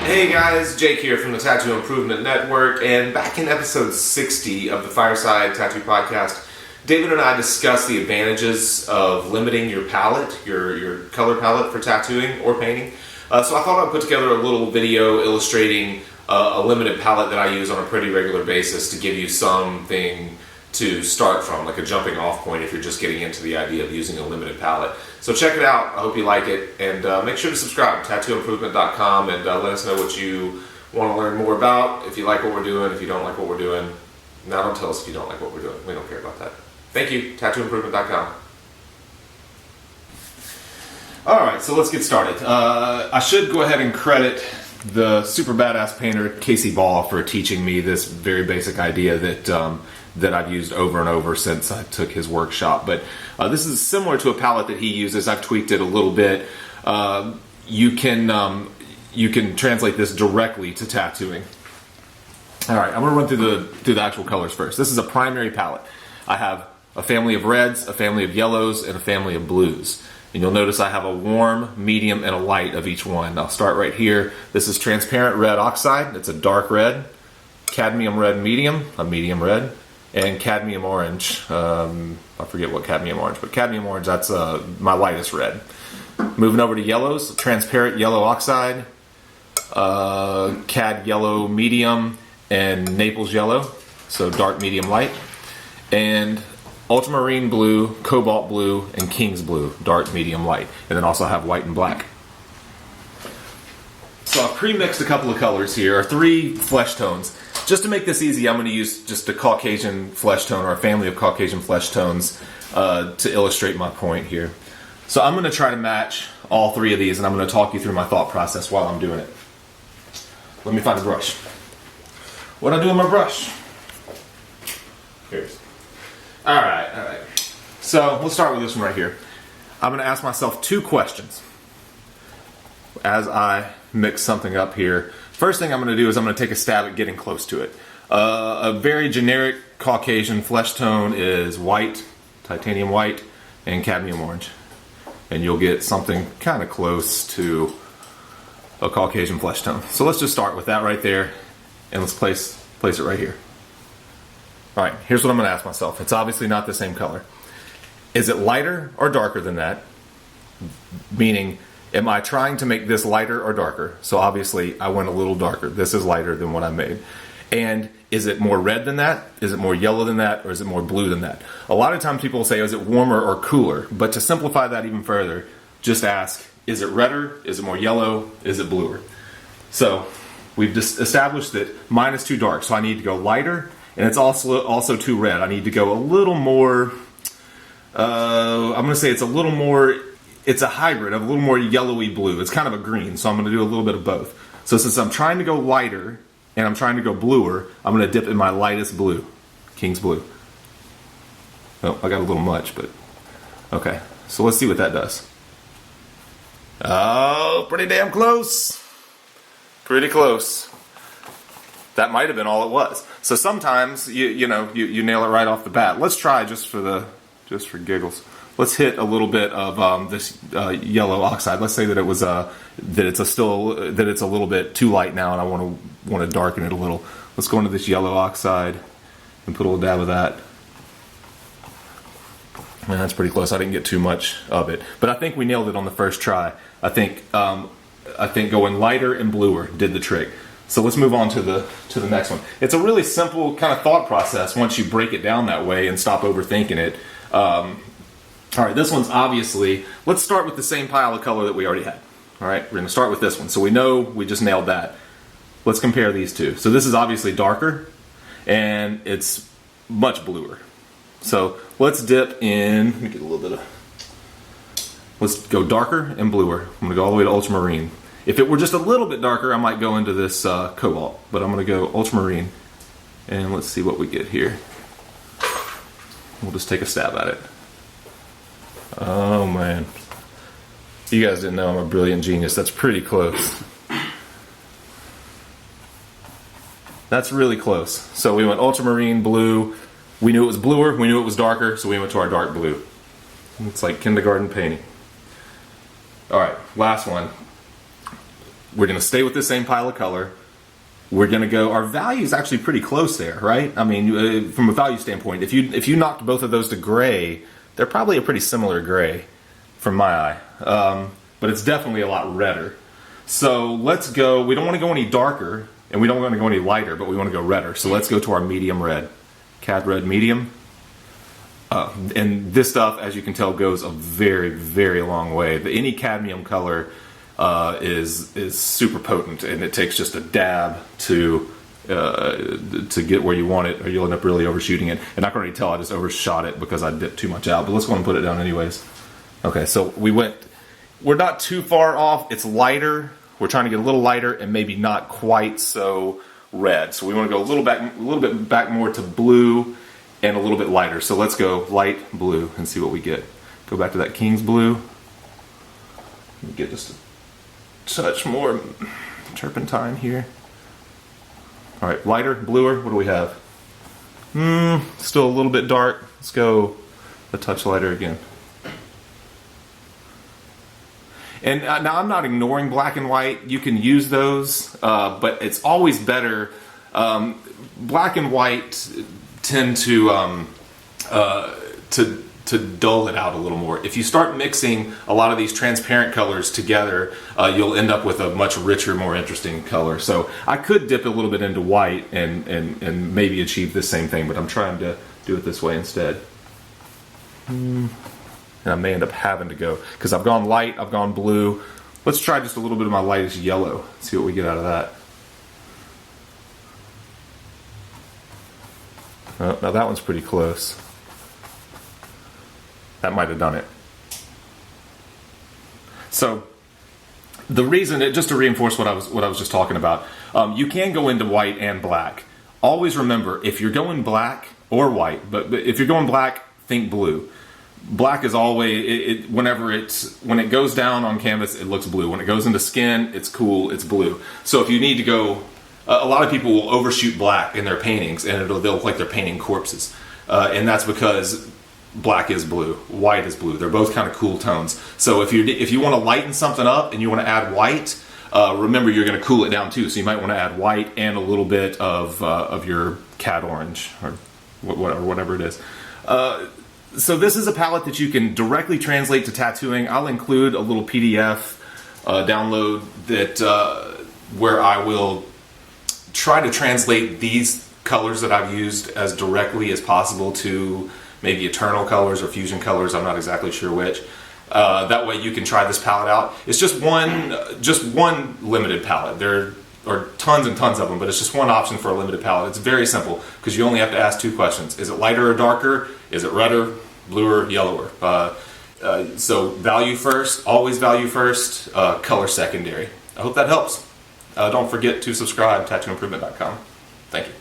Hey guys, Jake here from the Tattoo Improvement Network, and back in episode 60 of the Fireside Tattoo Podcast, David and I discussed the advantages of limiting your palette, your color palette for tattooing or painting. So I thought I'd put together a little video illustrating a limited palette that I use on a pretty regular basis to give you something to start from, like a jumping off point if you're just getting into the idea of using a limited palette. So check it out. I hope you like it, and make sure to subscribe, tattooimprovement.com, and let us know what you want to learn more about, if you like what we're doing, if you don't like what we're doing. Now don't tell us if you don't like what we're doing. We don't care about that. Thank you, tattooimprovement.com. Alright, so let's get started. I should go ahead and credit the super badass painter Casey Ball for teaching me this very basic idea that I've used over and over since I took his workshop. But this is similar to a palette that he uses. I've tweaked it a little bit. You can translate this directly to tattooing. All right, I'm going to run through the actual colors first. This is a primary palette. I have a family of reds, a family of yellows, and a family of blues. And you'll notice I have a warm, medium, and a light of each one. I'll start right here. This is transparent red oxide. It's a dark red. Cadmium red medium, a medium red. And cadmium orange. I forget what cadmium orange, but cadmium orange, that's my lightest red. Moving over to yellows, transparent yellow oxide, cad yellow medium, and Naples yellow, so dark, medium, light. And ultramarine blue, cobalt blue, and king's blue, dark, medium, light. And then also have white and black. So I've pre-mixed a couple of colors here, or 3 flesh tones. Just to make this easy, I'm going to use just a Caucasian flesh tone, or a family of Caucasian flesh tones, to illustrate my point here. So I'm going to try to match all 3 of these, and I'm going to talk you through my thought process while I'm doing it. Let me find a brush. What'd I do with my brush? Here's. Alright. So let's start with this one right here. I'm going to ask myself 2 questions as I mix something up here. First thing I'm going to do is I'm going to take a stab at getting close to it. A very generic Caucasian flesh tone is white, titanium white, and cadmium orange. And you'll get something kind of close to a Caucasian flesh tone. So let's just start with that right there, and let's place it right here. Alright, here's what I'm going to ask myself. It's obviously not the same color. Is it lighter or darker than that? Meaning, am I trying to make this lighter or darker? So obviously I went a little darker. This is lighter than what I made. And is it more red than that? Is it more yellow than that? Or is it more blue than that? A lot of times people will say, is it warmer or cooler? But to simplify that even further, just ask, is it redder? Is it more yellow? Is it bluer? So we've just established that mine is too dark, so I need to go lighter, and it's also too red. I need to go a little more, I'm going to say it's a little more, it's a hybrid of a little more yellowy blue. It's kind of a green, so I'm going to do a little bit of both. So since I'm trying to go lighter and I'm trying to go bluer, I'm going to dip in my lightest blue, King's Blue. Oh, I got a little much, but okay. So let's see what that does. Oh, pretty damn close. Pretty close. That might have been all it was. So sometimes you nail it right off the bat. Let's try just for giggles. Let's hit a little bit of this yellow oxide. Let's say that it was that it's a little bit too light now, and I want to darken it a little. Let's go into this yellow oxide and put a little dab of that. Man, that's pretty close. I didn't get too much of it, but I think we nailed it on the first try. I think going lighter and bluer did the trick. So let's move on to the next one. It's a really simple kind of thought process once you break it down that way and stop overthinking it. All right, this one's obviously, let's start with the same pile of color that we already had. All right, we're going to start with this one. So we know we just nailed that. Let's compare these two. So this is obviously darker, and it's much bluer. So let's dip in, let me get a little bit of, let's go darker and bluer. I'm going to go all the way to ultramarine. If it were just a little bit darker, I might go into this cobalt, but I'm going to go ultramarine, and let's see what we get here. We'll just take a stab at it. Oh man, you guys didn't know I'm a brilliant genius. That's pretty close. That's really close. So we went ultramarine, blue. We knew it was bluer, we knew it was darker, so we went to our dark blue. It's like kindergarten painting. All right, last one. we're going to stay with the same pile of color. We're going to go, our value is actually pretty close there, right? I mean, from a value standpoint, if you knocked both of those to gray, they're probably a pretty similar gray from my eye. But it's definitely a lot redder. So let's go, we don't want to go any darker, and we don't want to go any lighter, but we want to go redder. So let's go to our medium red. Cad Red Medium. And this stuff, as you can tell, goes a very, very long way. Any cadmium color is super potent, and it takes just a dab to get where you want it, or you'll end up really overshooting it. And I can already tell I just overshot it because I dipped too much out. But let's go and put it down anyways. Okay, so we're not too far off. It's lighter. We're trying to get a little lighter and maybe not quite so red. So we want to go a little bit back more to blue and a little bit lighter. So let's go light blue and see what we get. Go back to that King's blue. Let me get just a touch more turpentine here. All right, lighter, bluer, what do we have? Still a little bit dark. Let's go a touch lighter again. And now I'm not ignoring black and white. You can use those, but it's always better. Black and white tend to dull it out a little more. If you start mixing a lot of these transparent colors together, you'll end up with a much richer, more interesting color. So I could dip a little bit into white and maybe achieve the same thing, but I'm trying to do it this way instead. And I may end up having to go, because I've gone light, I've gone blue. Let's try just a little bit of my lightest yellow, see what we get out of that. Oh, now that one's pretty close. That might have done it. So the reason, just to reinforce what I was just talking about, you can go into white and black. Always remember, if you're going black or white, but if you're going black, think blue. Black is always, when it goes down on canvas, it looks blue. When it goes into skin, it's cool, it's blue. So if you need to go, a lot of people will overshoot black in their paintings, and they'll look like they're painting corpses. And that's because black is blue, white is blue. They're both kind of cool tones. So if you want to lighten something up and you want to add white, remember you're going to cool it down too. So you might want to add white and a little bit of your cad orange or whatever it is. So this is a palette that you can directly translate to tattooing. I'll include a little PDF download that where I will try to translate these colors that I've used as directly as possible to maybe Eternal colors or Fusion colors. I'm not exactly sure which. That way you can try this palette out. It's just one limited palette. There are tons and tons of them, but it's just one option for a limited palette. It's very simple because you only have to ask two questions. Is it lighter or darker? Is it redder, bluer, yellower? So value first, always value first, color secondary. I hope that helps. Don't forget to subscribe, tattooimprovement.com. Thank you.